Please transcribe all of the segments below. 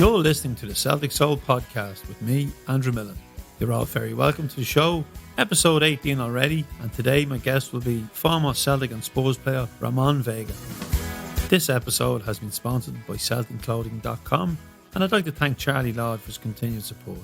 You're listening to the Celtic Soul podcast with me, Andrew Milne. You're all very welcome to the show, episode 18 already, and today my guest will be former Celtic and Spurs player Ramon Vega. This episode has been sponsored by CelticClothing.com, and I'd like to thank Charlie Lord for his continued support.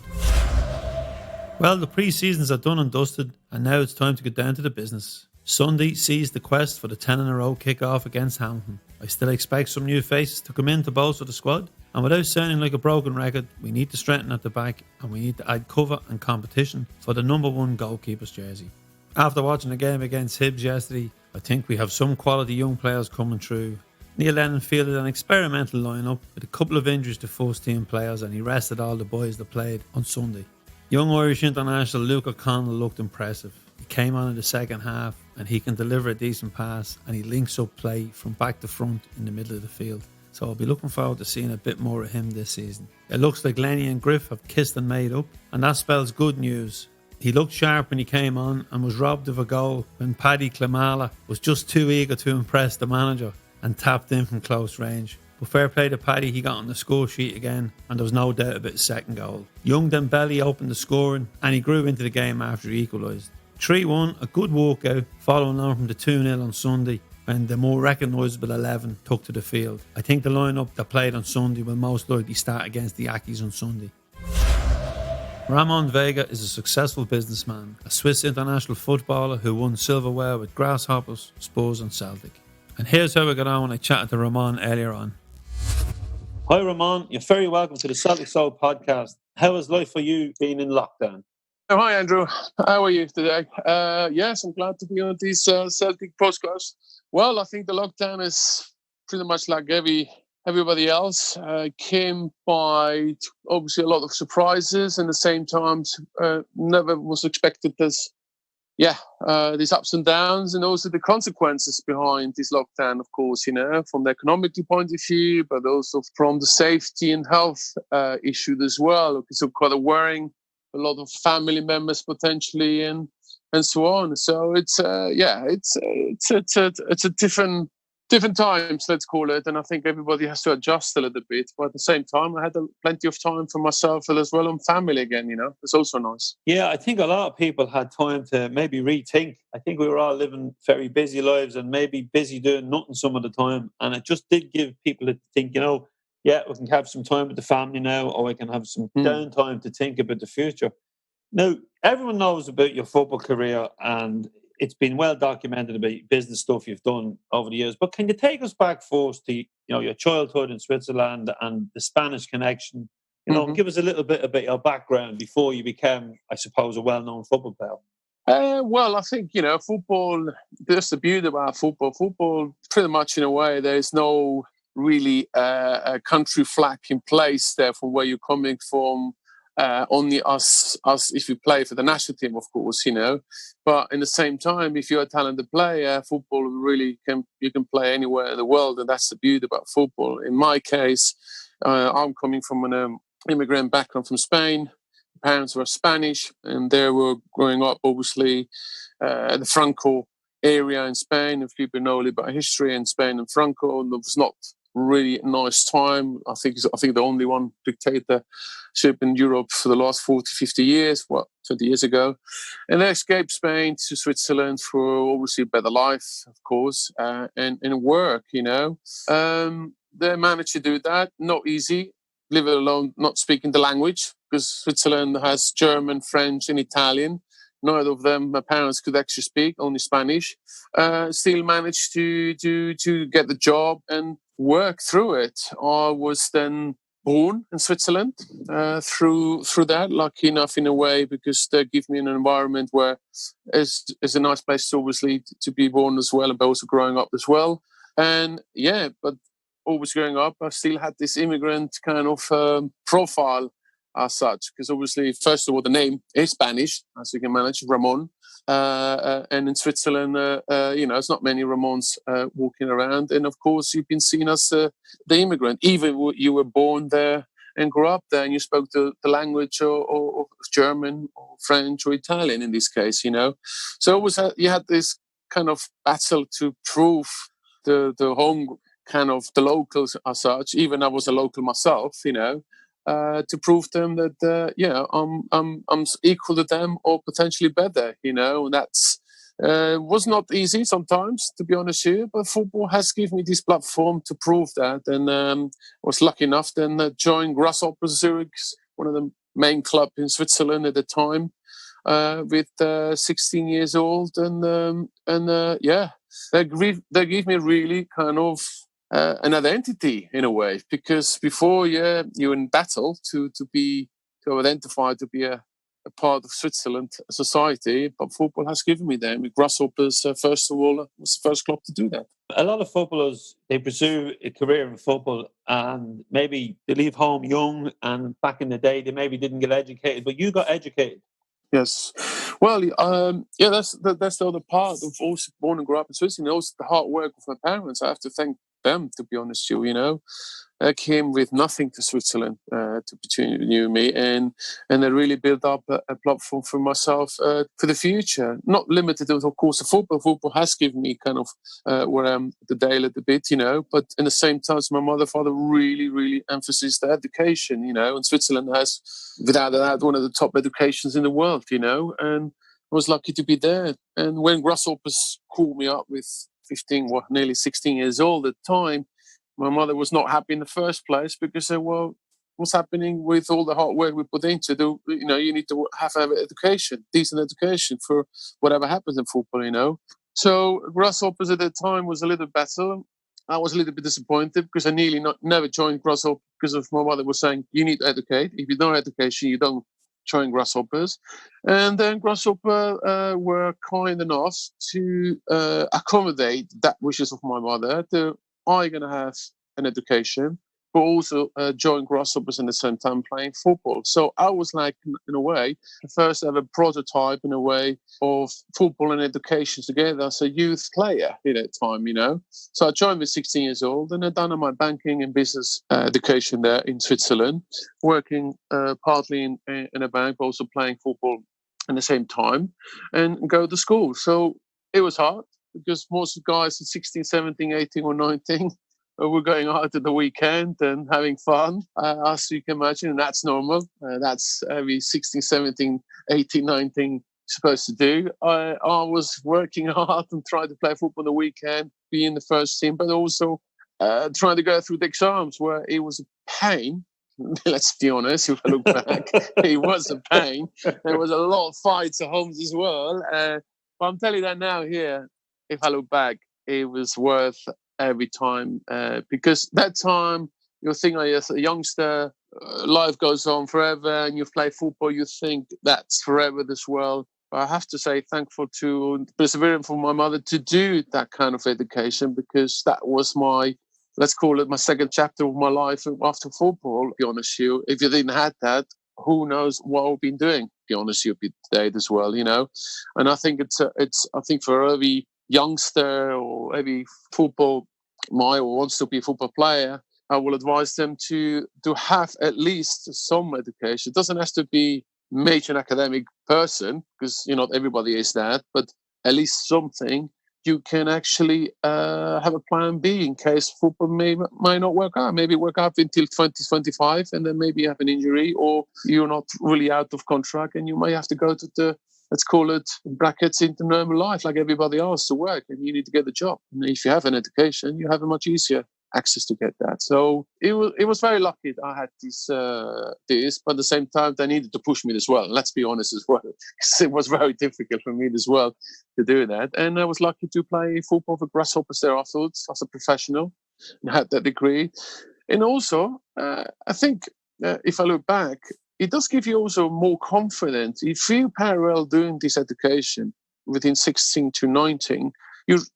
Well, the pre-seasons are done and dusted, and now it's time to get down to the business. Sunday sees the quest for the 10-in-a-row kick-off against Hamilton. I still expect some new faces to come in to bolster the squad, and without sounding like a broken record, we need to strengthen at the back and we need to add cover and competition for the number one goalkeeper's jersey. After watching the game against Hibs yesterday, I think we have some quality young players coming through. Neil Lennon fielded an experimental lineup with a couple of injuries to first-team players, and he rested all the boys that played on Sunday. Young Irish international Luke O'Connell looked impressive. He came on in the second half and he can deliver a decent pass, and he links up play from back to front in the middle of the field. So I'll be looking forward to seeing a bit more of him this season. It looks like Lenny and Griff have kissed and made up, and that spells good news. He looked sharp when he came on and was robbed of a goal when Paddy Klimala was just too eager to impress the manager and tapped in from close range. But fair play to Paddy, he got on the score sheet again, and there was no doubt about his second goal. Young Dembele opened the scoring, and he grew into the game after he equalised. 3-1, a good walkout, following on from the 2-0 on Sunday, when the more recognisable 11 took to the field. I think the lineup that played on Sunday will most likely start against the Ackies on Sunday. Ramon Vega is a successful businessman, a Swiss international footballer who won silverware with Grasshoppers, Spurs and Celtic. And here's how we got on when I chatted to Ramon earlier on. Hi Ramon, you're very welcome to the Celtic Soul podcast. How is life for you being in lockdown? Oh, hi Andrew, how are you today? Yes, I'm glad to be on these Celtic podcasts. Well, I think the lockdown is pretty much like everybody else. Came by obviously a lot of surprises, and at the same time, never was expected this. These ups and downs, and also the consequences behind this lockdown, of course, from the economic point of view, but also from the safety and health issue as well. So kind of worrying a lot of family members potentially and so on. So it's a different times, let's call it, and I think everybody has to adjust a little bit. But at the same time, I had plenty of time for myself as well and family again. It's also nice. Yeah, I think a lot of people had time to maybe rethink. I think we were all living very busy lives and maybe busy doing nothing some of the time, and it just did give people to think, we can have some time with the family now, or we can have some downtime to think about the future. Now, everyone knows about your football career, and it's been well documented about business stuff you've done over the years. But can you take us back first to your childhood in Switzerland and the Spanish connection? Give us a little bit about your background before you became, I suppose, a well-known football player. Well, I think football. There's the beauty about football. Football, pretty much in a way, there is no really a country flag in place there from where you're coming from. Only us if you play for the national team, of course, But in the same time, if you're a talented player, football really you can play anywhere in the world, and that's the beauty about football. In my case, I'm coming from an immigrant background from Spain. Parents were Spanish, and they were growing up, obviously, the Franco area in Spain. If people know a little about history in Spain and Franco, and it was not really nice time. I think the only one dictatorship in Europe for the last 40, 50 years, 20 years ago. And they escaped Spain to Switzerland for obviously a better life, of course, and work, They managed to do that. Not easy, leave it alone not speaking the language, because Switzerland has German, French and Italian. None of them, my parents could actually speak, only Spanish. Still managed to get the job and work through it. I was then born in Switzerland through that, lucky enough in a way, because they give me an environment where it's a nice place to obviously to be born as well, but also growing up as well. And but always growing up, I still had this immigrant kind of profile as such, because obviously, first of all, the name is Spanish, as you can manage, Ramon. And in Switzerland, there's not many Ramons walking around. And of course, you've been seen as the immigrant. Even you were born there and grew up there, and you spoke the language of German or French or Italian in this case, So always you had this kind of battle to prove the home kind of the locals as such. Even I was a local myself, to prove them that I'm equal to them or potentially better. That's was not easy sometimes, to be honest here, but football has given me this platform to prove that, and was lucky enough then join Grasshopper Zurich, one of the main club in Switzerland at the time, with 16 years old, and they give me really kind of an identity in a way, because before you're in battle to identify to be a part of Switzerland society, but football has given me that. With Grasshoppers, first of all, was the first club to do that. A lot of footballers, they pursue a career in football and maybe they leave home young, and back in the day they maybe didn't get educated, but you got educated. Yes. Well, that's the other part of also born and grew up in Switzerland. Also the hard work of my parents. I have to thank them, to be honest with you. I came with nothing to Switzerland, between you and me, and I really built up a platform for myself for the future. Not limited to, of course, the football. Football has given me kind of where I'm today a little bit, but in the same time, my mother, father really, really emphasized the education, and Switzerland has, without a doubt, one of the top educations in the world, and I was lucky to be there. And when Grasshoppers called me up with 15, nearly 16 years old at the time, my mother was not happy in the first place, because said, well, what's happening with all the hard work we put into you need to have education, decent education for whatever happens in football, So Grasshoppers at the time was a little better. I was a little bit disappointed because I never joined Grasshopper, because of my mother was saying, you need to educate. If you don't education, you don't join Grasshoppers. And then Grasshopper were kind enough to accommodate that wishes of my mother. I'm going to have an education, but also join Grasshoppers in the same time playing football. So I was like, in a way, the first ever prototype in a way of football and education together as a youth player at that time, So I joined with 16 years old, and I done my banking and business education there in Switzerland, working partly in a bank, but also playing football at the same time, and go to school. So it was hard, because most of the guys at 16, 17, 18 or 19 were going out at the weekend and having fun, as you can imagine, and that's normal. That's every 16, 17, 18, 19 supposed to do. I was working hard and trying to play football on the weekend, be in the first team, but also trying to go through the exams, where it was a pain. Let's be honest, if I look back, it was a pain. There was a lot of fights at home as well. But I'm telling you that now here, if I look back, it was worth every time, because that time you're thinking, as a youngster, life goes on forever, and you play football, you think that's forever as well. But I have to say, thankful to perseverance for my mother to do that kind of education, because that was let's call it my second chapter of my life after football. To be honest with you, if you didn't have that, who knows what I've been doing? To be honest with you, today as well, And I think I think for every youngster or every football or wants to be a football player, I will advise them to have at least some education. It doesn't have to be major academic person, because not everybody is that, but at least something. You can actually have a plan B in case football might not work out. Maybe work out until 2025, and then maybe you have an injury, or you're not really out of contract, and you may have to go to the, let's call it, brackets, into normal life like everybody else to work, and you need to get the job. And if you have an education, you have a much easier access to get that. So it was very lucky that I had this, but at the same time, they needed to push me as well. Let's be honest as well, because it was very difficult for me as well to do that. And I was lucky to play football for Grasshoppers there afterwards as a professional, and had that degree. And also, I think if I look back, it does give you also more confidence. If you parallel doing this education within 16 to 19,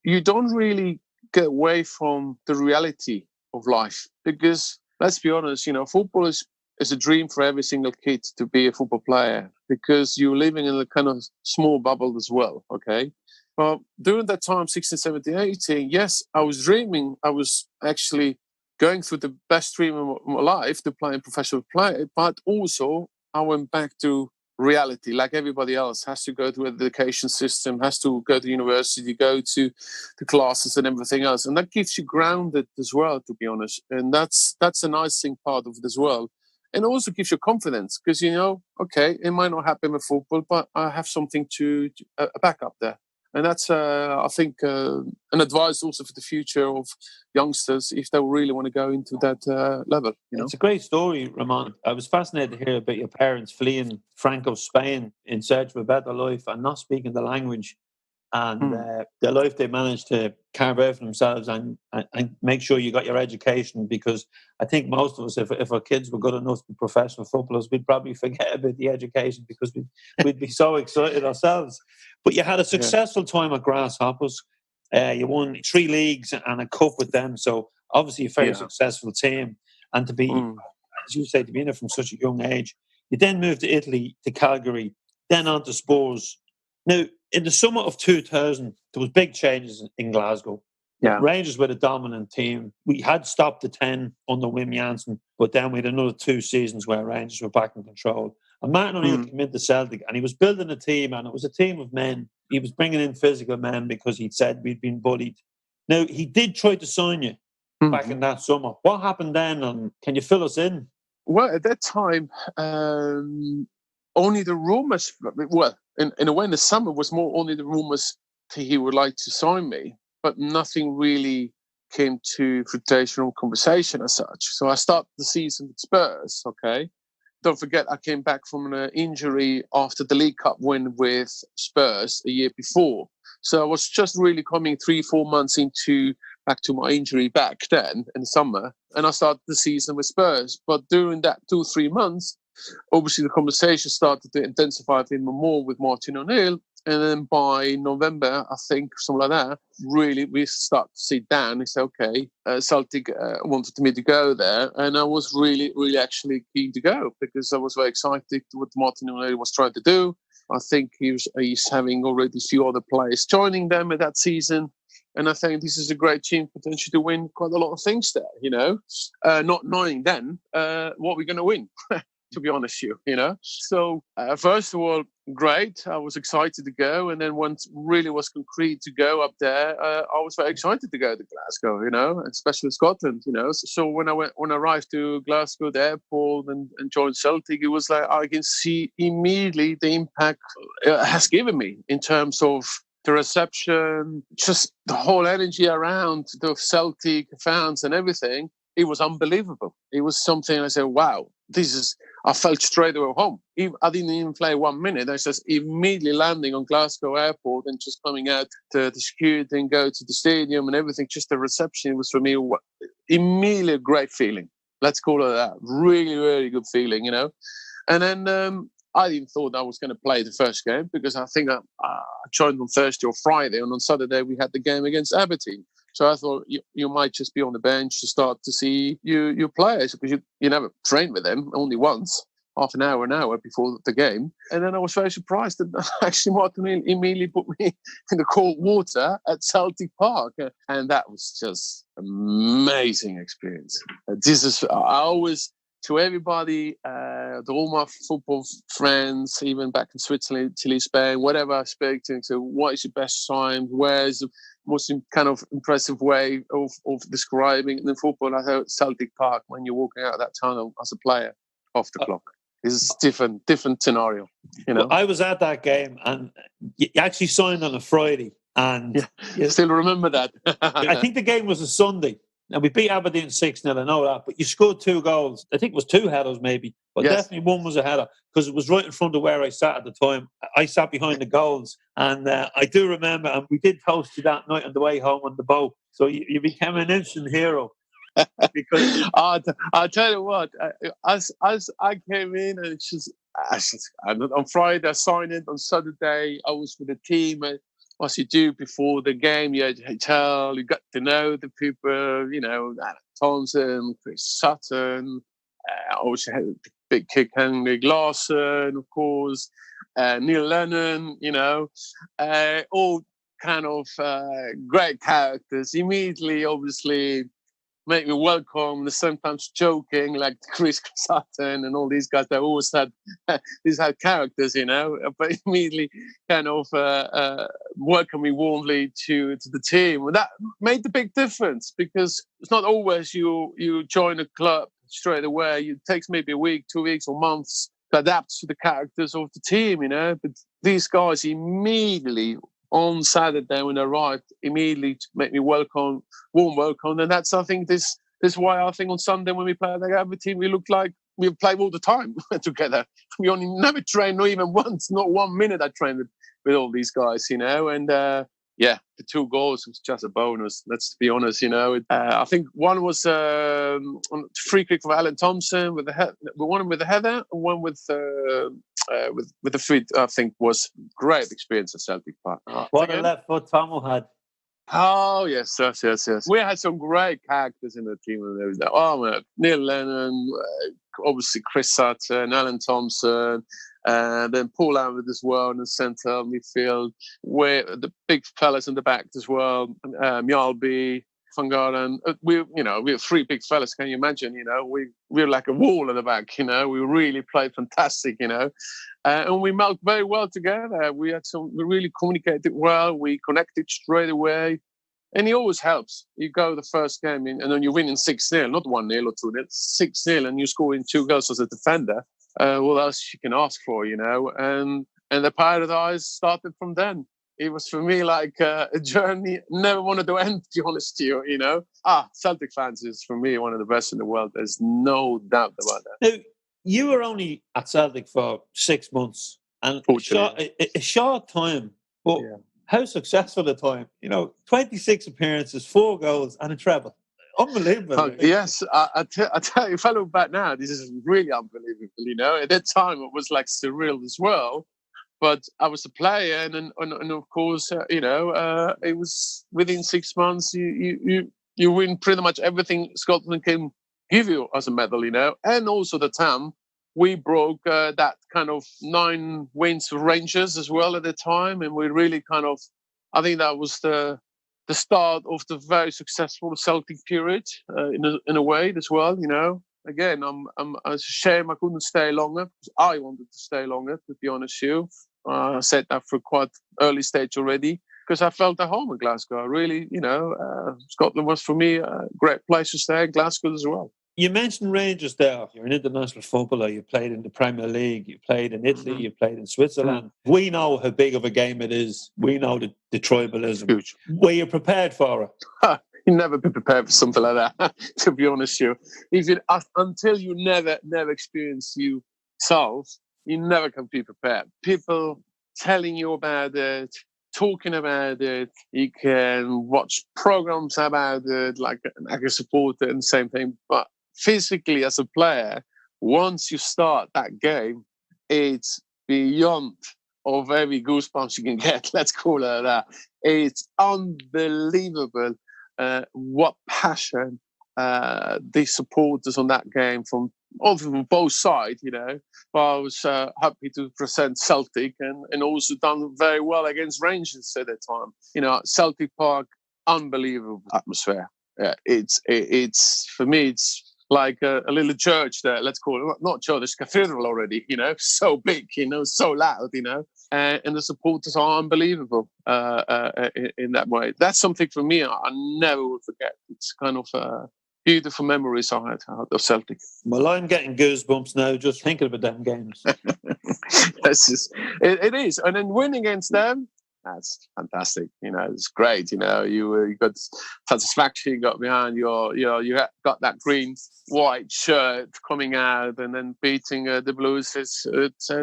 you don't really get away from the reality of life, because let's be honest, football is a dream for every single kid to be a football player, because you're living in a kind of small bubble as well. Okay. But during that time, 16, 17, 18, yes, I was dreaming. I was actually going through the best dream of my life to play a professional player, but also I went back to reality, like everybody else, has to go to an education system, has to go to university, go to the classes and everything else, and that keeps you grounded as well, to be honest. And that's a nice thing part of it as well. And it also gives you confidence because, okay, it might not happen with football, but I have something to back up there. And that's, I think, an advice also for the future of youngsters if they really want to go into that level. It's a great story, Ramon. I was fascinated to hear about your parents fleeing Franco's Spain in search of a better life and not speaking the language. And the life they managed to carve out for themselves and make sure you got your education, because I think most of us, if our kids were good enough to be professional footballers, we'd probably forget about the education because we'd be so excited ourselves. But you had a successful time at Grasshoppers. You won 3 leagues and a cup with them. So obviously a very successful team. And to be, as you say, to be in it from such a young age. You then moved to Italy, to Calgary, then on to Spurs. Now, in the summer of 2000, there was big changes in Glasgow. Yeah. Rangers were the dominant team. We had stopped the 10 under Wim Jansen, but then we had another 2 seasons where Rangers were back in control. And Martin O'Neill came into Celtic, and he was building a team, and it was a team of men. He was bringing in physical men because he'd said we'd been bullied. Now, he did try to sign you back in that summer. What happened then, and can you fill us in? Well, at that time, only the rumours, well, in a way, in the summer was more only the rumours that he would like to sign me, but nothing really came to fruition or conversation as such. So I started the season with Spurs, okay? Don't forget, I came back from an injury after the League Cup win with Spurs a year before. So I was just really coming 3-4 months back to my injury back then in the summer, and I started the season with Spurs. But during that 2-3 months, obviously the conversation started to intensify even more with Martin O'Neill. And then by November, I think, something like that, really we start to sit down and say, okay, Celtic wanted me to go there. And I was really, really actually keen to go because I was very excited what Martin O'Neill was trying to do. I think he's having already a few other players joining them at that season. And I think this is a great team potentially to win quite a lot of things there, not knowing then what we're going to win. To be honest with you, So first of all, great. I was excited to go. And then once really was concrete to go up there, I was very excited to go to Glasgow, especially Scotland, So when I arrived to Glasgow, the airport and joined Celtic, it was like I can see immediately the impact it has given me in terms of the reception, just the whole energy around the Celtic fans and everything. It was unbelievable. It was something I said, wow, I felt straight away home. I didn't even play 1 minute. I was just immediately landing on Glasgow airport and just coming out to the security and go to the stadium and everything. Just the reception was for me immediately a great feeling. Let's call it that. Really, really good feeling, And then I didn't thought I was going to play the first game because I think I joined on Thursday or Friday, and on Saturday we had the game against Aberdeen. So I thought you might just be on the bench to start to see your players because you never trained with them, only once, half an hour before the game. And then I was very surprised that actually Martin immediately put me in the cold water at Celtic Park. And that was just amazing experience. I always, to everybody, to all my football friends, even back in Switzerland, Italy, Spain, whatever I speak to, so what is your best time? Where's the most kind of impressive way of describing the football? I thought Celtic Park when you're walking out of that tunnel as a player off the clock. It's a different scenario, Well, I was at that game and you actually signed on a Friday. And you still remember that? I think the game was a Sunday. And we beat Aberdeen 6-0, I know that. But you scored 2 goals. I think it was 2 headers maybe. But definitely one was a header because it was right in front of where I sat at the time. I sat behind the goals. And I do remember, and we did toast you that night on the way home on the boat. So you became an instant hero. Because I'll tell you what, as I came in and it's just on Friday I signed it. On Saturday I was with the team. What you do before the game, you had your hotel, you got to know the people, Thompson, Chris Sutton, obviously had a big kick, Henry Larson, of course, Neil Lennon, all kind of great characters. Immediately, obviously, make me welcome. They're sometimes joking, like Chris Sutton and all these guys. They always had characters, but immediately kind of welcome me warmly to the team. And that made the big difference because it's not always you join a club straight away. It takes maybe a week, 2 weeks, or months to adapt to the characters of the team, But these guys immediately on Saturday when they arrived, immediately to make me warm welcome. And that's, I think, this why I think on Sunday when we play the other team, we look like we play all the time together. We only never trained, not even once, not 1 minute I trained with all these guys, And the 2 goals was just a bonus. Let's be honest, I think one was on free kick for Alan Thompson with one with the header, and one with the feet. I think was great experience at Celtic Park. What a left foot Tomo had. Oh yes. We had some great characters in the team when there was that. Oh man, Neil Lennon, obviously Chris Sutton, Alan Thompson. Then Paul Almond as well in the centre midfield. Where the big fellas in the back as well. Mjalby, Van Garen. We were 3 big fellas. Can you imagine? We were like a wall at the back. We really played fantastic. And we melted very well together. We really communicated well. We connected straight away. And it always helps. You go the first game and then you're winning 6-0, not 1-0 or 2-0, 6-0, and you're scoring 2 goals as a defender. What else you can ask for, And the paradise started from then. It was for me like a journey never wanted to end, to be honest to you, Celtic fans is for me one of the best in the world. There's no doubt about that. Now, you were only at Celtic for 6 months and a short time, but how successful a time. 26 appearances, 4 goals and a treble. Unbelievable. Yes, I tell you, if I look back now, this is really unbelievable, At that time, it was like surreal as well. But I was a player, and of course, it was within 6 months, you win pretty much everything Scotland can give you as a medal, And also the time, we broke that kind of 9 wins for Rangers as well at the time. And we really I think that was the start of the very successful Celtic period in a way as well, Again, it's a shame I couldn't stay longer. I wanted to stay longer, to be honest with you. I said that for quite early stage already because I felt at home in Glasgow. Really, Scotland was for me a great place to stay, Glasgow as well. You mentioned Rangers there. You're an international footballer. You played in the Premier League. You played in Italy. You played in Switzerland. We know how big of a game it is. We know the tribalism. Huge. Were you prepared for it? You never be prepared for something like that, to be honest with you. Until you never experience yourself, you never can be prepared. People telling you about it, talking about it. You can watch programs about it, like a supporter and the same thing. But physically, as a player, once you start that game, it's beyond of every goosebumps you can get. Let's call it that. It's unbelievable what passion the supporters on that game from both sides, But I was happy to present Celtic and also done very well against Rangers at that time. Celtic Park, unbelievable atmosphere. It's for me, it's like a little church there. Let's call it not church, it's cathedral already. So big, so loud, and the supporters are unbelievable in that way. That's something for me I never will forget. It's kind of beautiful memories I had out of Celtic. Well, I'm getting goosebumps now just thinking about them games. It is. And then winning against them, that's fantastic. It's great. You got satisfaction. You got behind you got that green white shirt coming out, and then beating the Blues. It's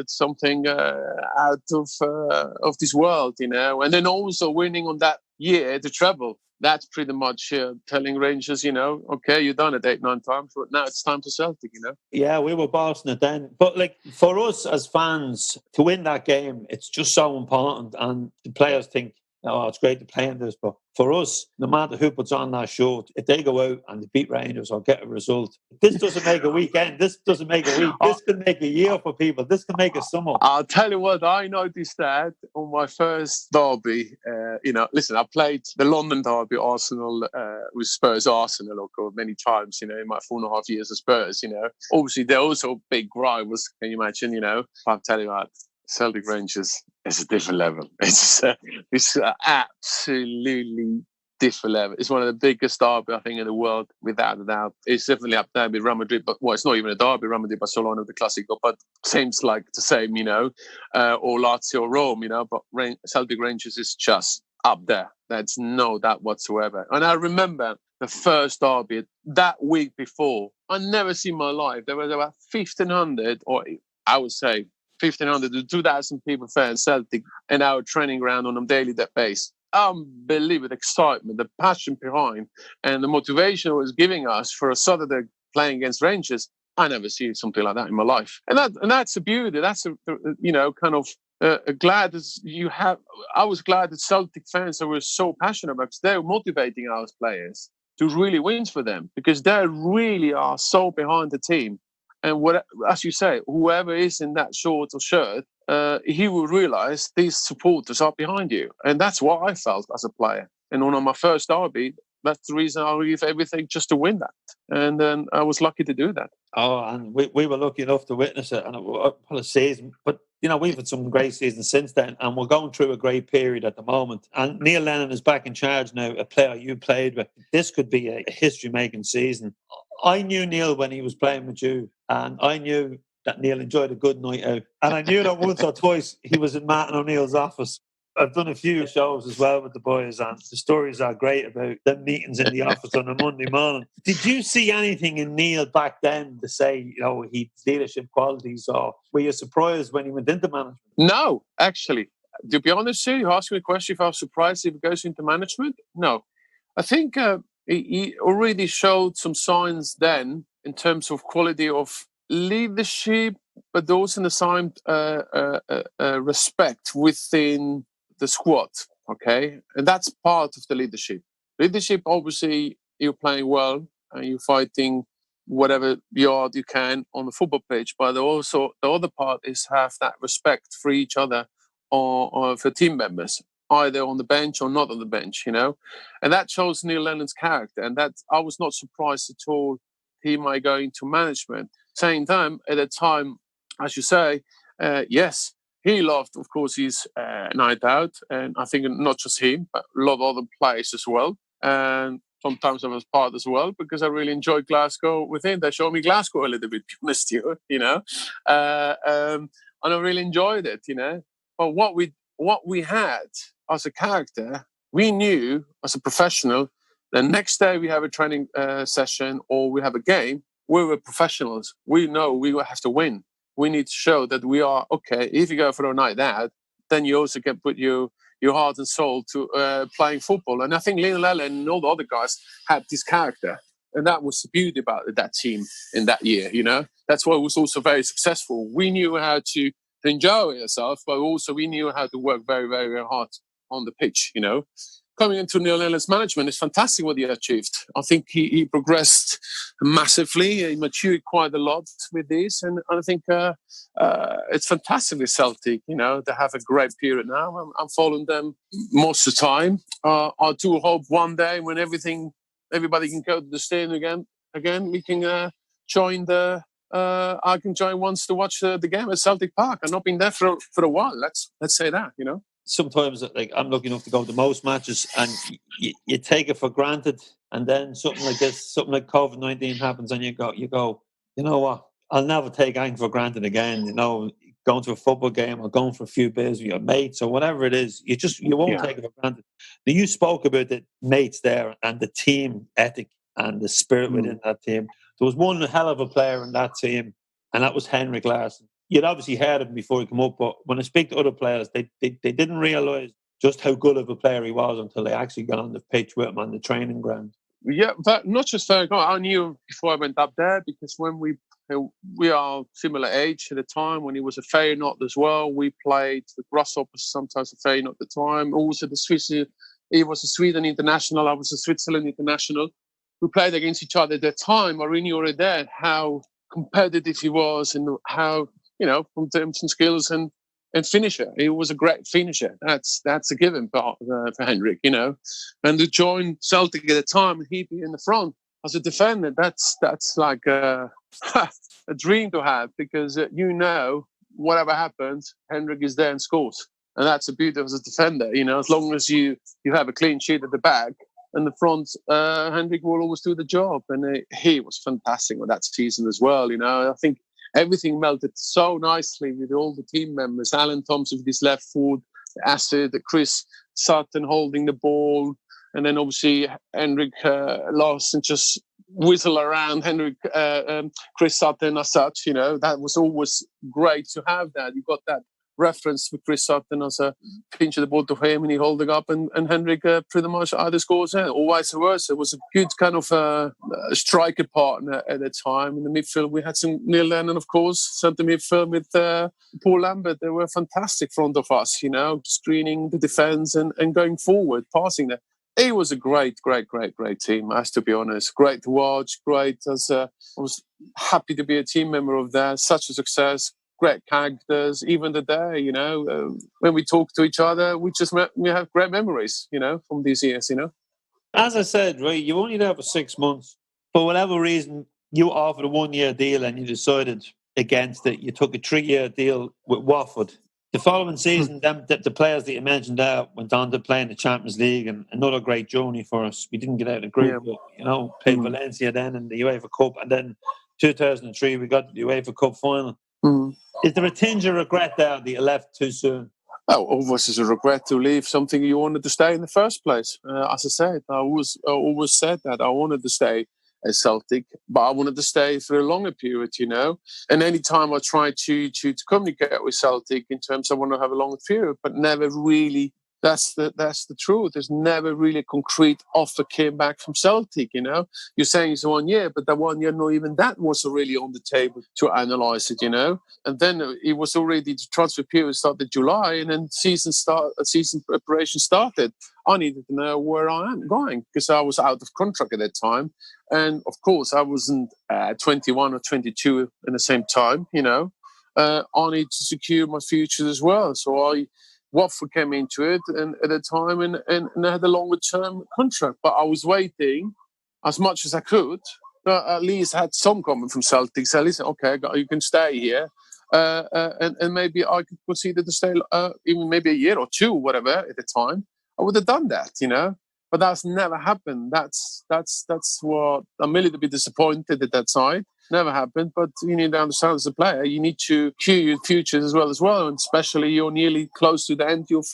something out of this world. And then also winning on that year the treble. That's pretty much telling Rangers, okay, you've done it 8-9 times, but now it's time for Celtic, Yeah, we were bossing it then. But for us as fans, to win that game, it's just so important. And the players think, it's great to play in this. But for us, no matter who puts on that shirt, if they go out and they beat Rangers or get a result, this doesn't make a weekend. This doesn't make a week. This can make a year for people. This can make a summer. I'll tell you what, I noticed that on my first derby. Listen, I played the London derby, Arsenal, with Spurs, Arsenal, many times, in my 4.5 years of Spurs, Obviously, they're also big rivals, can you imagine, But I'm telling you what, Celtic Rangers is a different level. It's absolutely different level. It's one of the biggest derby, I think, in the world, without a doubt. It's definitely up there with Real Madrid, but it's not even a derby, Real Madrid, Barcelona, the Clásico, but seems like the same, or Lazio, Rome, but Celtic Rangers is just up there. That's no doubt whatsoever. And I remember the first derby that week before. I never seen my life. There was about 1,500, or I would say 1,500 to 2,000 people fans Celtic in our training ground on a daily basis. Unbelievable excitement, the passion behind, and the motivation it was giving us for a Saturday playing against Rangers. I never seen something like that in my life, and that's a beauty. That's kind of glad that you have. I was glad that Celtic fans were so passionate about, because they're motivating our players to really win for them, because they really are so behind the team. And as you say, whoever is in that short or shirt, he will realise these supporters are behind you. And that's what I felt as a player. And on my first derby, that's the reason I leave everything just to win that. And then I was lucky to do that. Oh, and we were lucky enough to witness it, and it was a season. But, we've had some great seasons since then, and we're going through a great period at the moment. And Neil Lennon is back in charge now, a player you played with. This could be a history-making season. I knew Neil when he was playing with you, and I knew that Neil enjoyed a good night out. And I knew that once or twice he was in Martin O'Neill's office. I've done a few shows as well with the boys, and the stories are great about the meetings in the office on a Monday morning. Did you see anything in Neil back then to say, he leadership qualities, or were you surprised when he went into management? No, actually. To be honest, you asked me a question if I was surprised if he goes into management. No. I think he already showed some signs then in terms of quality of leadership, but also in the same respect within the squad, okay? And that's part of the leadership. Leadership, obviously, you're playing well and you're fighting whatever yard you can on the football pitch, but also the other part is have that respect for each other or for team members, either on the bench or not on the bench, And that shows Neil Lennon's character, and that I was not surprised at all he might go into management. Same time, at the time, as you say, yes, he loved, of course, his night out, and I think not just him, but a lot of other players as well. And sometimes I was part as well, because I really enjoyed Glasgow with him. They showed me Glasgow a little bit, to be honest, and I really enjoyed it, But what we had as a character, we knew as a professional, the next day we have a training session or we have a game, we were professionals. We know we will have to win. We need to show that we are, okay, if you go for a night out, then you also can put your heart and soul to playing football. And I think Lionel Allen and all the other guys had this character. And that was the beauty about that team in that year, That's why it was also very successful. We knew how to enjoy ourselves, but also we knew how to work very, very, very hard on the pitch, Coming into Neil Lennon's management, it's fantastic what he achieved. I think he progressed massively. He matured quite a lot with this. And I think it's fantastic with Celtic, to have a great period now. I'm following them most of the time. I do hope one day when everybody can go to the stadium again, we can join I can join once to watch the game at Celtic Park. I've not been there for a while. Let's say that, Sometimes, I'm lucky enough to go to most matches, and you take it for granted, and then something like this, something like COVID-19 happens, and you go, you know what? I'll never take anything for granted again. Going to a football game or going for a few beers with your mates or whatever it is, you won't take it for granted. Now, you spoke about the mates there and the team ethic and the spirit within that team. There was one hell of a player in that team, and that was Henrik Larsson. You'd obviously heard of him before he came up, but when I speak to other players, they didn't realise just how good of a player he was until they actually got on the pitch with him on the training ground. Yeah, but not just Franco. I knew before I went up there, because when we are similar age at the time, when he was a Feyenoord as well, we played the Grasshoppers sometimes at Feyenoord at the time. Also the Swiss, he was a Sweden international, I was a Switzerland international. We played against each other at that time. I really knew already then how competitive he was and how, from terms and skills and finisher. He was a great finisher. That's a given for Henrik, And to join Celtic at the time, he'd be in the front as a defender. That's like a dream to have, because whatever happens, Henrik is there and scores. And that's the beauty as a defender, as long as you have a clean sheet at the back, in the front, Hendrik will always do the job. And he was fantastic with that season as well. I think everything melted so nicely with all the team members. Alan Thompson with his left foot, Acid, Chris Sutton holding the ball, and then obviously Henrik Larsen just whistle around Chris Sutton as such. That was always great to have that. You got that reference with Chris Sutton as a pinch of the ball to him and he holding up, and Henrik pretty much either scores or vice versa. It was a good kind of striker partner at the time. In the midfield, we had some Neil Lennon, of course, centre midfield with Paul Lambert. They were fantastic front of us, screening the defence and going forward, passing there. It was a great team, I have to be honest. Great to watch, great. I was happy to be a team member of that. Such a success. Great characters, even today, when we talk to each other, we have great memories, from these years, As I said, right, you only there for 6 months. For whatever reason, you offered a 1-year deal and you decided against it. You took a 3-year deal with Watford. The following season, the players that you mentioned there went on to play in the Champions League, and another great journey for us. We didn't get out of the group, but, played Valencia then in the UEFA Cup, and then 2003 we got the UEFA Cup final. Is there a tinge of regret there that you left too soon? Oh, always is a regret to leave something you wanted to stay in the first place. As I said, I always said that I wanted to stay at Celtic, but I wanted to stay for a longer period, And any time I tried to communicate with Celtic in terms I want to have a longer period, but never really. That's the truth. There's never really a concrete offer came back from Celtic, You're saying it's 1 year, but that 1 year, not even that was really on the table to analyse it, And then it was already the transfer period started July, and then season preparation started. I needed to know where I am going because I was out of contract at that time. And of course, I wasn't 21 or 22 in the same time, I need to secure my future as well. So Watford came into it and at the time and I had a longer term contract. But I was waiting as much as I could. But at least I had some comment from Celtic. So listen, okay, you can stay here. And maybe I could consider to stay even maybe a year or two, whatever, at the time. I would have done that, But that's never happened. That's what I'm a little bit disappointed at that side. Never happened, but you need to understand as a player, you need to cure your futures as well, and especially you're nearly close to the end of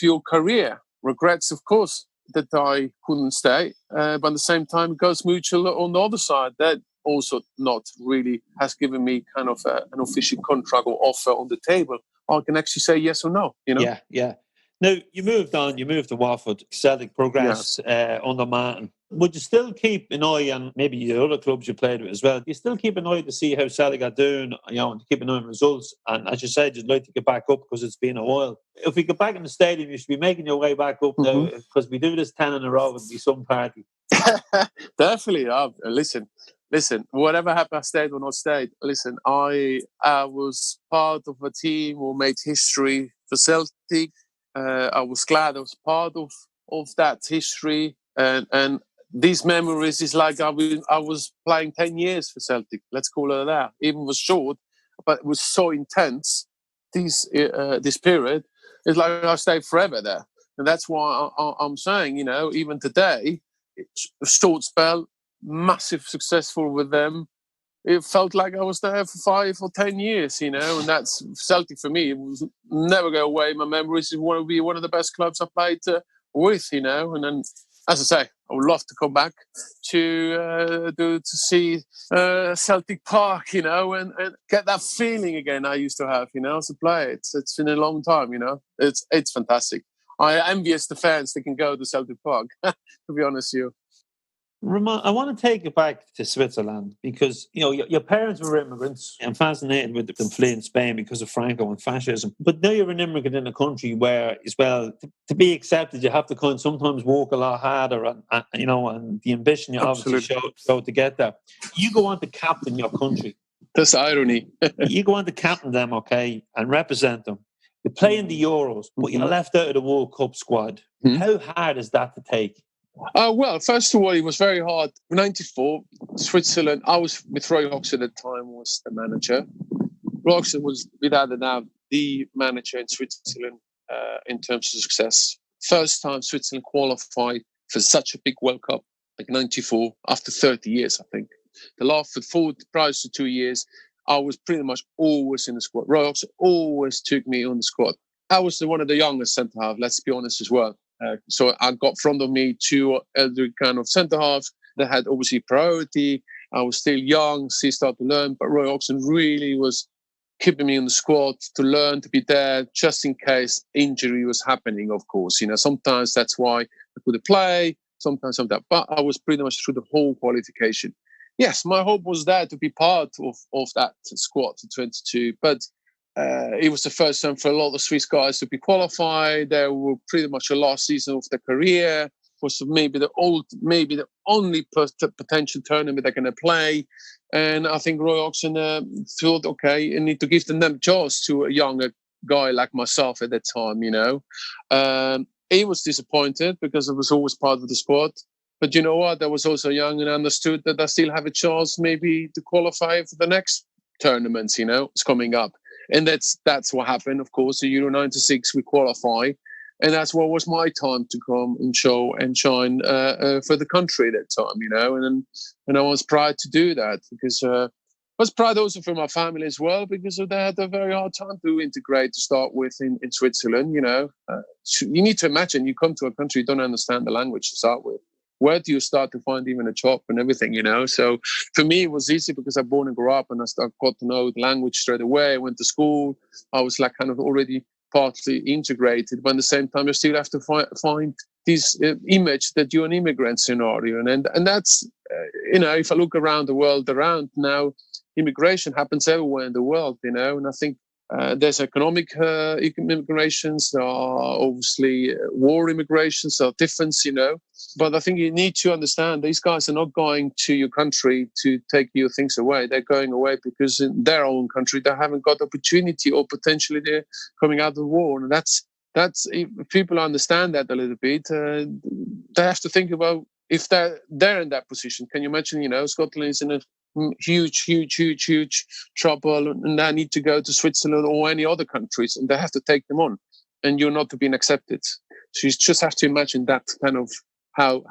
your career. Regrets, of course, that I couldn't stay, but at the same time, it goes mutual on the other side. That also not really has given me kind of an official contract or offer on the table. I can actually say yes or no. Yeah. Now, you moved on, you moved to Watford, Celtic progress under Martin. Would you still keep an eye on maybe the other clubs you played with as well? Do you still keep an eye to see how Celtic are doing, and to keep an eye on results? And as you said, you'd like to get back up because it's been a while. If we get back in the stadium, you should be making your way back up now because we do this 10 in a row, it would be some party. Definitely. Listen, whatever happened, I stayed or not stayed. Listen, I was part of a team who made history for Celtic. I was glad I was part of that history, and these memories is like I was playing 10 years for Celtic. Let's call it that. Even was short, but it was so intense. This period, it's like I stayed forever there, and that's why I'm saying, even today, short spell, massive successful with them. It felt like I was there for 5 or 10 years, and that's Celtic for me. It was never go away. My memories want to be one of the best clubs I played with, and then, as I say, I would love to come back to see Celtic Park, and get that feeling again I used to have, as a player. It's been a long time, It's fantastic. I envious the fans that can go to Celtic Park, to be honest with you. Ramon, I want to take it back to Switzerland because, your parents were immigrants. I'm fascinated with them fleeing Spain because of Franco and fascism. But now you're an immigrant in a country where, as well, to be accepted, you have to kind of sometimes work a lot harder and the ambition you obviously show to get there. You go on to captain your country. That's irony. You go on to captain them, okay, and represent them. You play in the Euros, but you're left out of the World Cup squad. How hard is that to take? Well, first of all, it was very hard. 94, Switzerland. I was with Roy Hodgson at the time, was the manager. Roy Hodgson was, without a doubt, the manager in Switzerland in terms of success. First time Switzerland qualified for such a big World Cup, like 94, after 30 years, I think. The last for prior to 2 years, I was pretty much always in the squad. Roy Hodgson always took me on the squad. I was one of the youngest centre-half, let's be honest as well. So I got front of me two elder kind of centre-halves that had obviously priority. I was still young, still started to learn, but Roy Hodgson really was keeping me in the squad to learn, to be there, just in case injury was happening, of course. Sometimes that's why I couldn't play, sometimes that. But I was pretty much through the whole qualification. Yes, my hope was there to be part of that squad to 22, but it was the first time for a lot of Swiss guys to be qualified. They were pretty much the last season of their career. Was maybe the only potential tournament they're going to play. And I think Roy Hodgson thought, okay, you need to give them a chance to a younger guy like myself at that time, He was disappointed because I was always part of the squad. But you know what? I was also young and understood that I still have a chance maybe to qualify for the next tournaments, it's coming up. And that's what happened, of course. The Euro 96, we qualify. And that's what was my time to come and show and shine for the country at that time, And I was proud to do that because I was proud also for my family as well because they had a very hard time to integrate to start with in Switzerland, You need to imagine you come to a country you don't understand the language to start with. Where do you start to find even a job and everything, So for me, it was easy because I born and grew up and I got to know the language straight away. I went to school. I was like kind of already partly integrated, but at the same time, you still have to find this image that you're an immigrant scenario. And that's, if I look around the world around now, immigration happens everywhere in the world, and I think there's economic immigrations, there are obviously war immigrations, there are different, But I think you need to understand these guys are not going to your country to take your things away. They're going away because in their own country they haven't got opportunity or potentially they're coming out of the war. And that's if people understand that a little bit, they have to think about if they're in that position. Can you imagine, Scotland is in a huge trouble and they need to go to Switzerland or any other countries and they have to take them on and you're not being accepted. So you just have to imagine that kind of how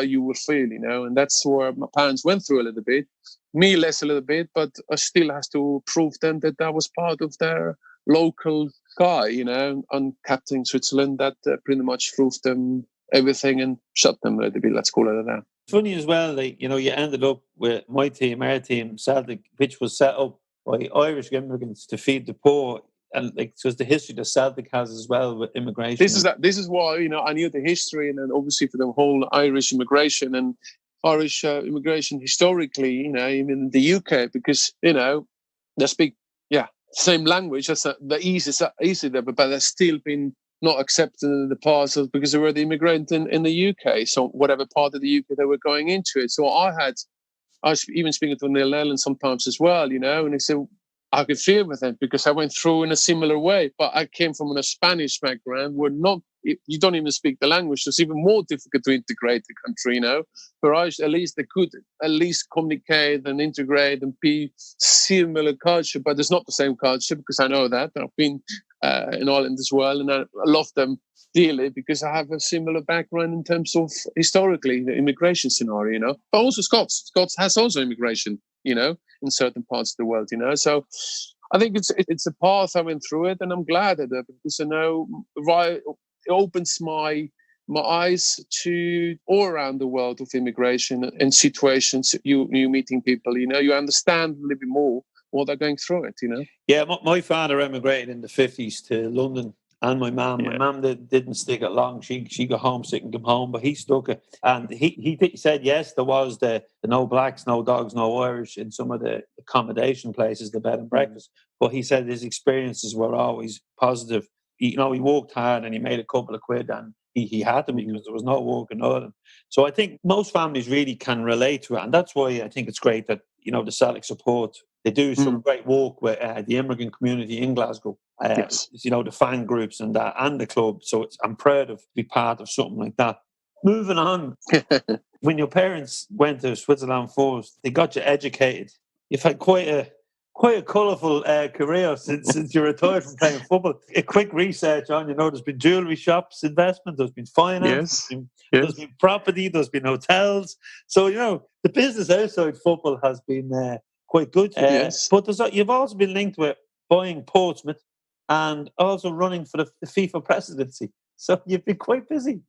you will feel, and that's where my parents went through a little bit, me less a little bit, but I still has to prove them that I was part of their local guy, and captain Switzerland that pretty much proved them everything and shut them a little bit, let's call it that. Funny as well, you ended up with my team, our team, Celtic, which was set up by Irish immigrants to feed the poor. And so the history that Celtic has as well with immigration. This is why I knew the history, and then obviously for the whole Irish immigration and Irish immigration historically, even in the UK, because they speak same language. That's the easy there, but they've still been not accepted in the past because they were the immigrant in the UK. So whatever part of the UK they were going into it. So I was even speaking to Neil Lennon sometimes as well, and he said, I could feel with them because I went through in a similar way, but I came from a Spanish background where you don't even speak the language. So it's even more difficult to integrate the country, For Irish, at least they could at least communicate and integrate and be similar culture, but it's not the same culture because I know that. I've been in Ireland as well, and I love them dearly because I have a similar background in terms of historically the immigration scenario, But also Scots has also immigration, in certain parts of the world, So I think it's a path I went through it, and I'm glad at it because I know it opens my eyes to all around the world of immigration and situations. You meeting people, you understand a little bit more what they're going through it, Yeah, my father emigrated in the 50s to London. And my mum, didn't stick it long. She got homesick and came home, but he stuck it. And he said, yes, there was the no blacks, no dogs, no Irish in some of the accommodation places, the bed and breakfast. But he said his experiences were always positive. He worked hard and he made a couple of quid and he had to because there was no work in Ireland. So I think most families really can relate to it. And that's why I think it's great that, the Celtic support. They do some great work with the immigrant community in Glasgow. Yes. The fan groups and that, and the club. So I'm proud of be part of something like that. Moving on, when your parents went to Switzerland first, they got you educated. You've had quite quite a colourful career since you retired from playing football. A quick research on, there's been jewellery shops, investment, there's been finance, there's been property, there's been hotels. So, the business outside football has been quite good to you. Yes. But you've also been linked with buying Portsmouth and also running for the FIFA presidency. So you've been quite busy.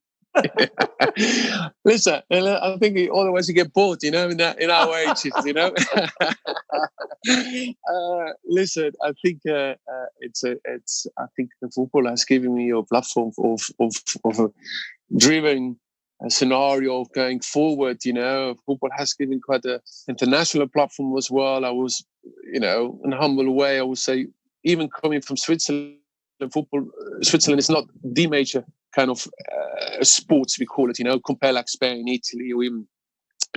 Listen, I think otherwise you get bored, in our ages, listen, I think I think the football has given me a platform of a driven scenario of going forward. Football has given quite an international platform as well. I was, in a humble way, I would say, even coming from Switzerland, Switzerland is not the major kind of sports, we call it, compare like Spain, Italy, or even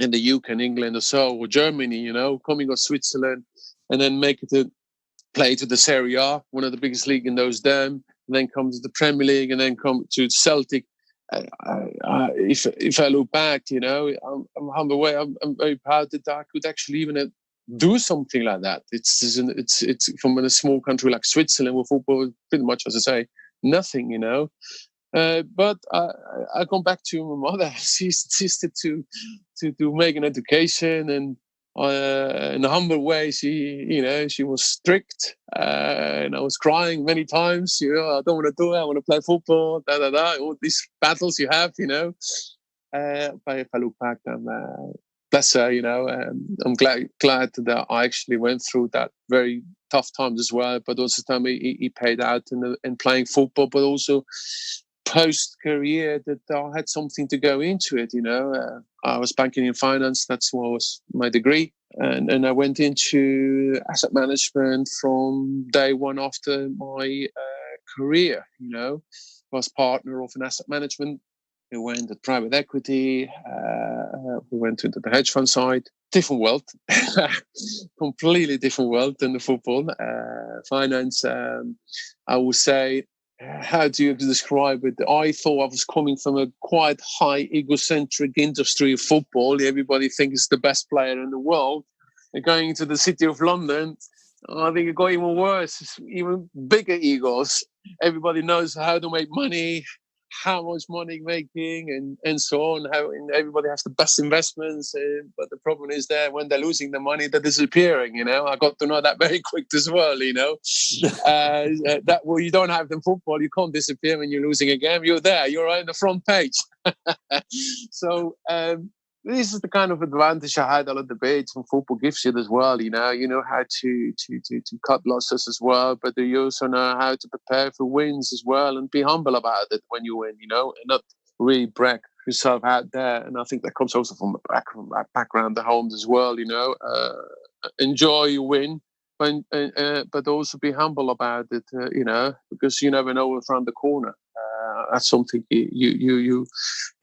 in the UK and England or so, or Germany, coming to Switzerland and then make it to play to the Serie A, one of the biggest league in those days, and then come to the Premier League and then come to Celtic. If I look back, I'm humble way. I'm very proud that I could actually even do something like that. It's from a small country like Switzerland, where football is pretty much, as I say, nothing, But I come back to my mother. She insisted to make an education, and in a humble way, she was strict, and I was crying many times. I don't want to do it. I want to play football. All these battles you have, But if I look back, bless her, I'm glad that I actually went through that very tough times as well. But also, time he paid out in playing football, but also post-career that I had something to go into it, I was banking in finance. That's what was my degree. And I went into asset management from day one after my career, was partner of an asset management. We went to private equity. We went into the hedge fund side. Different world, completely different world than the football. Finance, I would say, how do you describe it? I thought I was coming from a quite high egocentric industry of football. Everybody thinks it's the best player in the world. And going into the city of London, I think it got even worse. It's even bigger egos. Everybody knows how to make money, how much money making, and so on. And everybody has the best investments, but the problem is that when they're losing the money, they're disappearing. I got to know that very quick as well. That well, you don't have them football. You can't disappear when you're losing a game. You're there. You're on the front page. So this is the kind of advantage I had a lot of debates, and football gives you as well. You know how to cut losses as well, but you also know how to prepare for wins as well and be humble about it when you win. And not really brag yourself out there. And I think that comes also from my background at home as well. Enjoy your win, but also be humble about it. Because you never know what's around the corner. That's something you're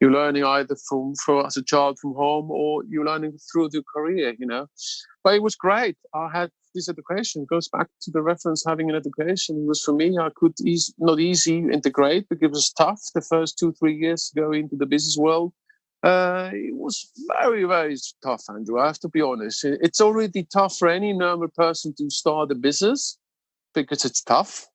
learning either from as a child from home, or you're learning through your career, But it was great. I had this education. It goes back to the reference having an education. It was for me, I could not easy integrate because it was tough the first 2-3 years to go into the business world. It was very, very tough, Andrew. I have to be honest. It's already tough for any normal person to start a business because it's tough.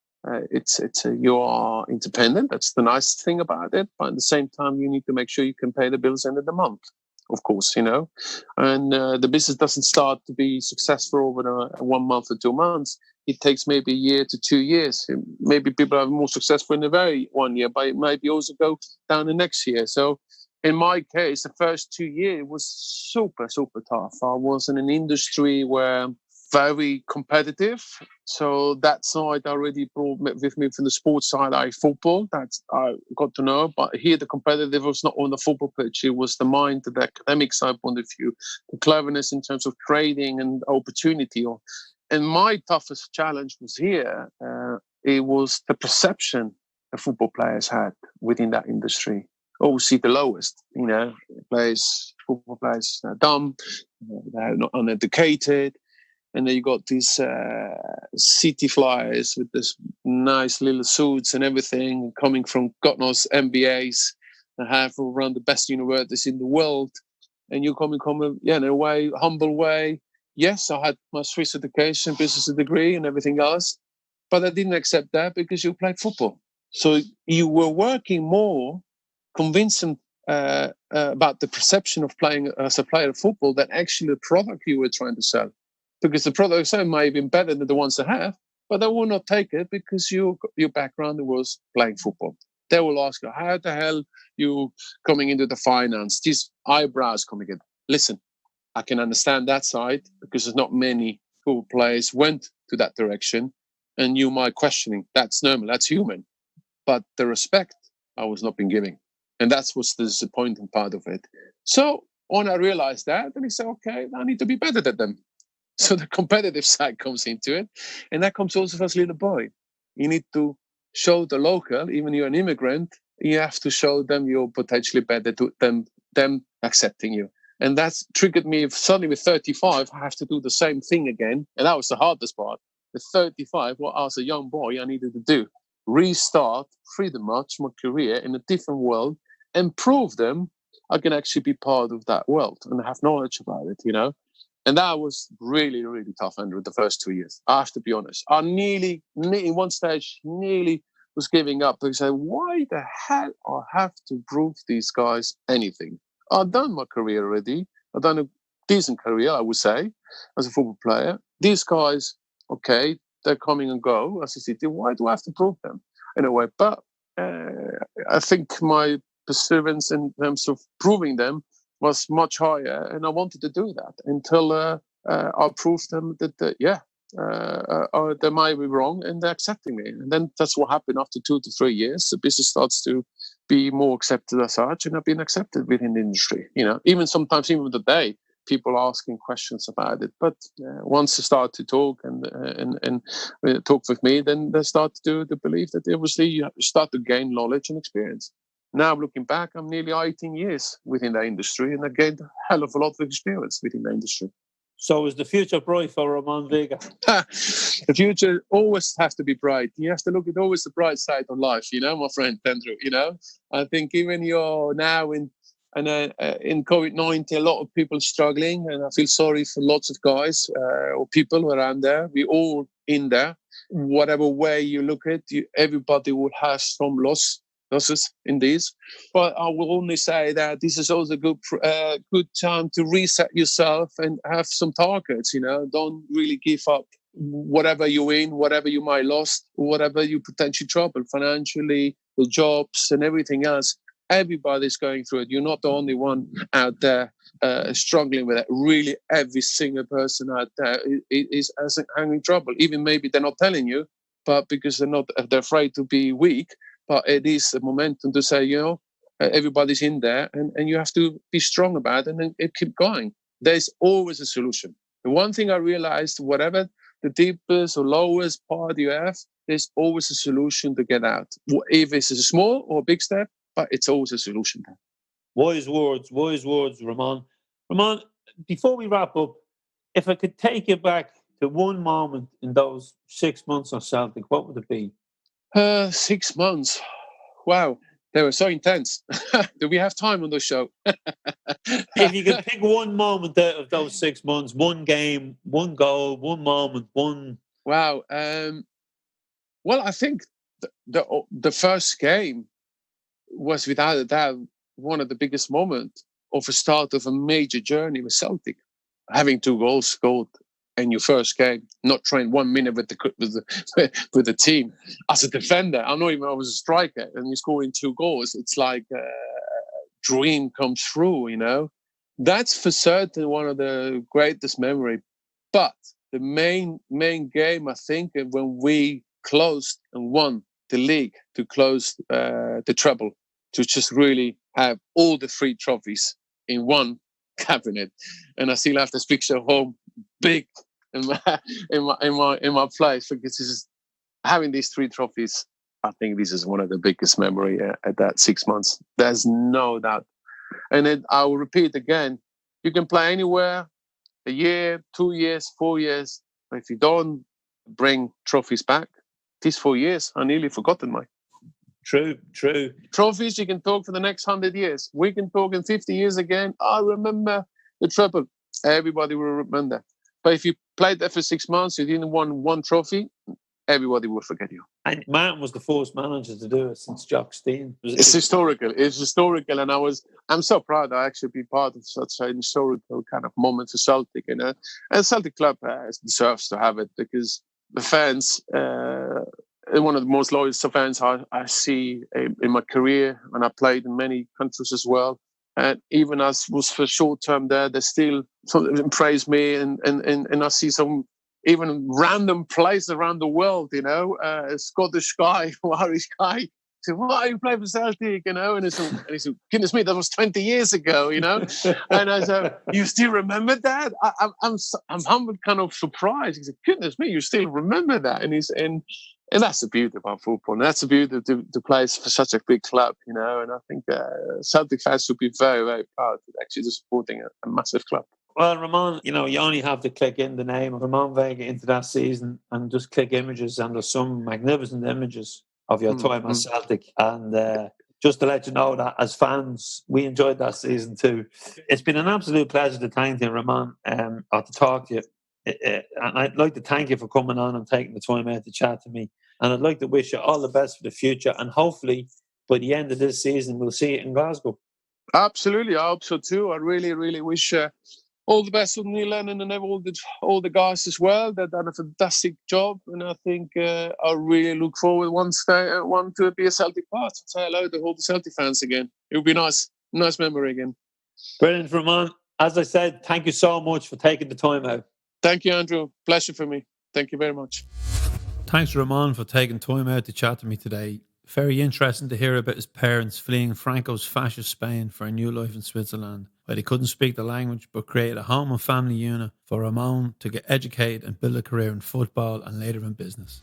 You are independent. That's the nice thing about it. But at the same time, you need to make sure you can pay the bills end of the month, of course, And the business doesn't start to be successful over 1 month or 2 months. It takes maybe a year to 2 years. Maybe people are more successful in the very 1 year, but it maybe also go down the next year. So in my case, the first 2 years was super, super tough. I was in an industry where very competitive. So that side already brought with me from the sports side, football. That's I got to know. But here the competitive was not on the football pitch. It was the mind, the academic side point of view, the cleverness in terms of trading and opportunity. And my toughest challenge was here. It was the perception the football players had within that industry. Obviously the lowest, football players are dumb, they're not uneducated. And then you got these city flyers with this nice little suits and everything, coming from God knows MBAs and have around the best universities in the world. And you come in a way, humble way. yes, I had my Swiss education, business degree, and everything else, but I didn't accept that because you played football. So you were working more, convincing about the perception of playing as a player of football than actually the product you were trying to sell. Because the product itself might have been better than the ones they have, but they will not take it because your background was playing football. They will ask you, how the hell you coming into the finance? These eyebrows coming in. Listen, I can understand that side because there's not many football players went to that direction, and you might questioning. That's normal. That's human. But the respect I was not been giving, and that's what's the disappointing part of it. So when I realized that, then I said, okay, I need to be better than them. So the competitive side comes into it, and that comes also as a little boy. You need to show the local, even you're an immigrant, you have to show them you're potentially better to them accepting you. And that's triggered me. Suddenly with 35, I have to do the same thing again. And that was the hardest part. With 35, what as a young boy I needed to do, restart pretty much my career in a different world and prove them I can actually be part of that world and have knowledge about it, And that was really, really tough, Andrew, the first 2 years. I have to be honest. I nearly in one stage, was giving up because I said, why the hell I have to prove these guys anything? I've done my career already. I've done a decent career, I would say, as a football player. These guys, okay, they're coming and go as a city. Why do I have to prove them in a way? But I think my perseverance in terms of proving them was much higher, and I wanted to do that until I proved them that, they might be wrong, and they're accepting me. And then that's what happened after 2 to 3 years. The business starts to be more accepted as such, and I've been accepted within the industry. Even sometimes, even today, people asking questions about it. But once they start to talk and talk with me, then they start to believe that obviously you start to gain knowledge and experience. Now, looking back, I'm nearly 18 years within the industry, and I gained a hell of a lot of experience within the industry. So is the future bright for Ramon Vega? The future always has to be bright. You have to look at always the bright side of life, my friend Andrew. I think even you're now in COVID-19, a lot of people struggling, and I feel sorry for lots of guys or people around there. We're all in there. Whatever way you look at it, everybody will have some losses in these, but I will only say that this is also a good time to reset yourself and have some targets. Don't really give up whatever you're in, whatever you might lost, whatever you potentially trouble financially, the jobs and everything else. Everybody's going through it. You're not the only one out there struggling with it. Really, every single person out there is having trouble. Even maybe they're not telling you, but because they're afraid to be weak. But it is a momentum to say, everybody's in there, and you have to be strong about it and keep going. There's always a solution. The one thing I realized, whatever the deepest or lowest part you have, there's always a solution to get out. If it's a small or a big step, but it's always a solution. Wise words, Ramon. Ramon, before we wrap up, if I could take you back to one moment in those 6 months on Celtic, what would it be? 6 months. Wow. They were so intense. Do we have time on the show? If you could pick one moment out of those 6 months, one game, one goal, one moment, one... Wow. Well, I think the first game was without a doubt one of the biggest moments of a start of a major journey with Celtic. Having 2 goals scored in your first game, not trained 1 minute with the team as a defender. I was a striker, and you scoring 2 goals. It's like a dream comes true, That's for certain one of the greatest memory. But the main game, I think, when we closed and won the league to close the treble, to just really have all the 3 trophies in one cabinet. And I still have this picture of home, big in my place, because this is having these 3 trophies. I think this is one of the biggest memory at that 6 months. There's no doubt. And then I will repeat again: you can play anywhere, a year, 2 years, 4 years. But if you don't bring trophies back, these 4 years are nearly forgotten, Mike. True. Trophies, you can talk for the next 100 years. We can talk in 50 years again. I remember the treble. Everybody will remember. But if you played there for 6 months, you didn't win one trophy, everybody would forget you. And Martin was the first manager to do it since Jock Stein. It's historical. It's historical, and I'm so proud I actually be part of such an historical kind of moment for Celtic, you know. And Celtic club deserves to have it because the fans, one of the most loyal fans I see in my career, and I played in many countries as well. And even as was for short term there, they still praise me, and I see some even random place around the world, you know, a Scottish guy, Irish guy, said, "Why you play for Celtic?" You know, and he said, "Goodness me, that was 20 years ago," you know. And I said, "You still remember that?" I'm kind of surprised. He said, "Goodness me, you still remember that?" And that's the beauty about football. And that's the beauty to play for such a big club, you know. And I think Celtic fans should be very, very proud to actually supporting a massive club. Well, Ramon, you know, you only have to click in the name of Ramon Vega into that season and just click images, and there's some magnificent images of your time at Celtic. And just to let you know that as fans, we enjoyed that season too. It's been an absolute pleasure to thank you, Ramon, or to talk to you. And I'd like to thank you for coming on and taking the time out to chat to me. And I'd like to wish you all the best for the future. And hopefully, by the end of this season, we'll see it in Glasgow. Absolutely. I hope so too. I really, really wish all the best with Neil Lennon and all the guys as well. They've done a fantastic job. And I think I really look forward one to be a Celtic part. Say hello to all the Celtic fans again. It would be nice. Nice memory again. Brilliant, Ramon. As I said, thank you so much for taking the time out. Thank you, Andrew. Pleasure for me. Thank you very much. Thanks, Ramon, for taking time out to chat to me today. Very interesting to hear about his parents fleeing Franco's fascist Spain for a new life in Switzerland, where they couldn't speak the language but created a home and family unit for Ramon to get educated and build a career in football and later in business.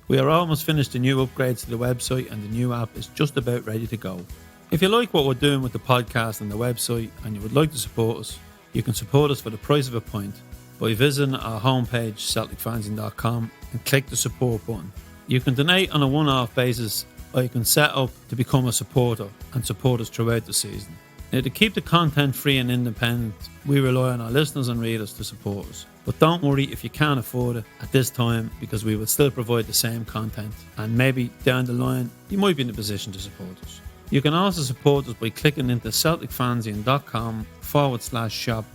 We are almost finished the new upgrades to the website, and the new app is just about ready to go. If you like what we're doing with the podcast and the website and you would like to support us, you can support us for the price of a pint by visiting our homepage celticfanzine.com and click the support button. You can donate on a one-off basis, or you can set up to become a supporter and support us throughout the season. Now, to keep the content free and independent, we rely on our listeners and readers to support us. But don't worry if you can't afford it at this time, because we will still provide the same content, and maybe down the line you might be in a position to support us. You can also support us by clicking into celticfanzine.com/shop/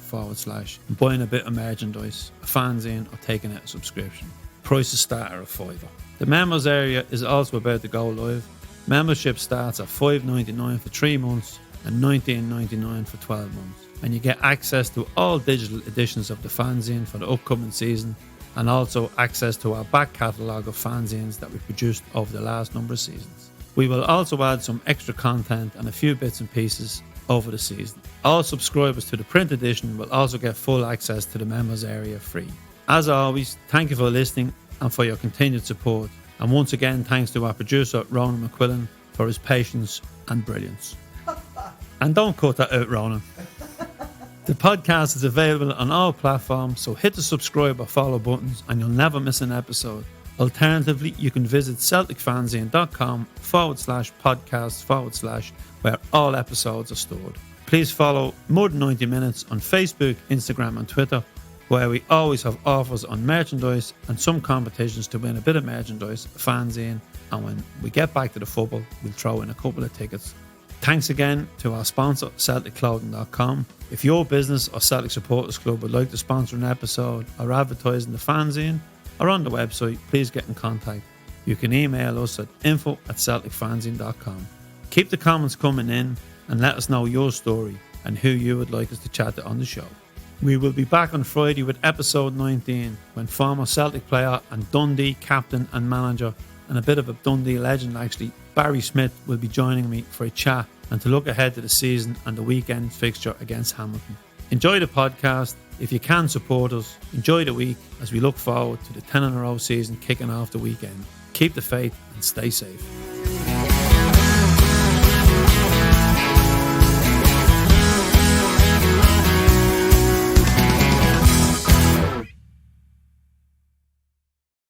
and buying a bit of merchandise, a fanzine, or taking out a subscription. Prices start at $5. The members area is also about to go live. Membership starts at $5.99 for 3 months and $19.99 for 12 months. And you get access to all digital editions of the fanzine for the upcoming season, and also access to our back catalogue of fanzines that we've produced over the last number of seasons. We will also add some extra content and a few bits and pieces over the season. All subscribers to the print edition will also get full access to the members area free. As always, thank you for listening and for your continued support. And once again, thanks to our producer, Ronan McQuillan, for his patience and brilliance. And don't cut that out, Ronan. The podcast is available on all platforms, so hit the subscribe or follow buttons and you'll never miss an episode. Alternatively, you can visit celticfanzine.com/podcast/ where all episodes are stored. Please follow More Than 90 Minutes on Facebook, Instagram and Twitter, where we always have offers on merchandise and some competitions to win a bit of merchandise, a fanzine, and when we get back to the football, we'll throw in a couple of tickets. Thanks again to our sponsor, CelticClothing.com. If your business or Celtic Supporters Club would like to sponsor an episode or advertise in the fanzine or on the website, please get in contact. You can email us at info@celticfanzine.com. Keep the comments coming in and let us know your story and who you would like us to chat to on the show. We will be back on Friday with episode 19, when former Celtic player and Dundee captain and manager, and a bit of a Dundee legend actually, Barry Smith, will be joining me for a chat and to look ahead to the season and the weekend fixture against Hamilton. Enjoy the podcast. If you can support us, enjoy the week as we look forward to the 10-in-a-row season kicking off the weekend. Keep the faith and stay safe.